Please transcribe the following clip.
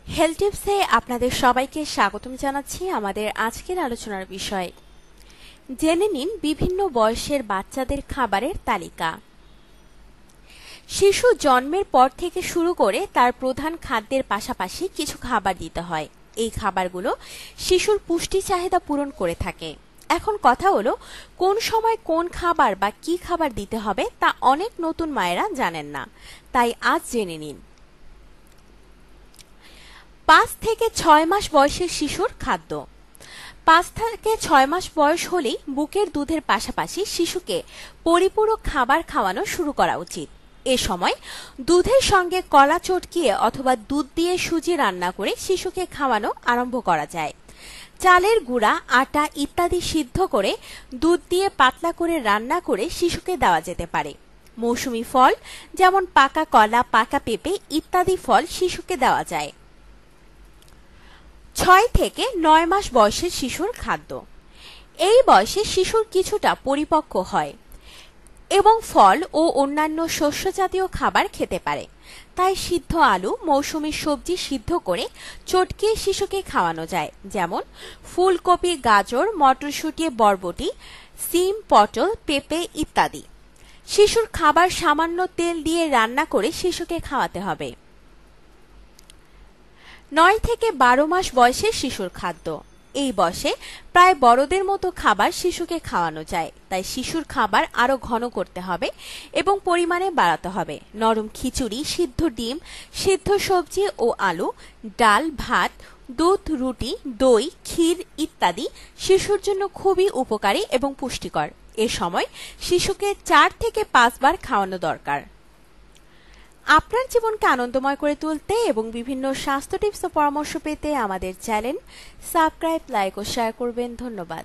Health টিপসে আপনাদের সবাইকে স্বাগতম জানাচ্ছি। আমাদের আজকের আলোচনার বিষয় জেনে নিন বিভিন্ন বয়সের বাচ্চাদের খাবারের তালিকা। শিশু জন্মের পর থেকে শুরু করে তার প্রধান খাদ্যের পাশাপাশি কিছু খাবার দিতে হয়। এই খাবারগুলো শিশুর পুষ্টি চাহিদা পূরণ করে থাকে। এখন কথা হলো, কোন সময় কোন খাবার বা কি খাবার দিতে হবে তা অনেক নতুন মায়েরা জানেন না, তাই আজ জেনে নিন। ৫ থেকে ৬ মাস বয়সের শিশুর খাদ্য। ৫ থেকে ৬ মাস বয়স হলেই বুকের দুধের পাশাপাশি শিশুকে পরিপূরক খাবার খাওয়ানো শুরু করা উচিত। এ সময় দুধের সঙ্গে কলা চটকিয়ে অথবা দুধ দিয়ে সুজি রান্না করে শিশুকে খাওয়ানো আরম্ভ করা যায়। চালের গুঁড়া, আটা ইত্যাদি সিদ্ধ করে দুধ দিয়ে পাতলা করে রান্না করে শিশুকে দেওয়া যেতে পারে। মৌসুমী ফল যেমন পাকা কলা, পাকা পেঁপে ইত্যাদি ফল শিশুকে দেওয়া যায়। ৬ থেকে ৯ মাস বয়সের শিশুর খাদ্য। এই বয়সে শিশুর কিছুটা পরিপক্ক হয় এবং ফল ও অন্যান্য শস্য জাতীয় খাবার খেতে পারে। তাই সিদ্ধ আলু, মৌসুমী সবজি সিদ্ধ করে চটকিয়ে শিশুকে খাওয়ানো যায়, যেমন ফুলকপি, গাজর, মটরশুঁটি, বরবটি, সিম, পটল, পেঁপে ইত্যাদি। শিশুর খাবার সামান্য তেল দিয়ে রান্না করে শিশুকে খাওয়াতে হবে। ৯ থেকে ১২ মাস বয়সের শিশুর খাদ্য। এই বয়সে প্রায় বড়দের মতো খাবার শিশুকে খাওয়ানো যায়, তাই শিশুর খাবার আরো ঘন করতে হবে এবং পরিমাণে বাড়াতে হবে। নরম খিচুড়ি, সিদ্ধ ডিম, সিদ্ধ সবজি ও আলু, ডাল, ভাত, দুধ, রুটি, দই, ক্ষীর ইত্যাদি শিশুর জন্য খুবই উপকারী এবং পুষ্টিকর। এ সময় শিশুকে ৪ থেকে ৫ বার খাওয়ানো দরকার। আপনার জীবনকে আনন্দময় করে তুলতে এবং বিভিন্ন স্বাস্থ্য টিপস ও পরামর্শ পেতে আমাদের চ্যানেল সাবস্ক্রাইব, লাইক ও শেয়ার করবেন। ধন্যবাদ।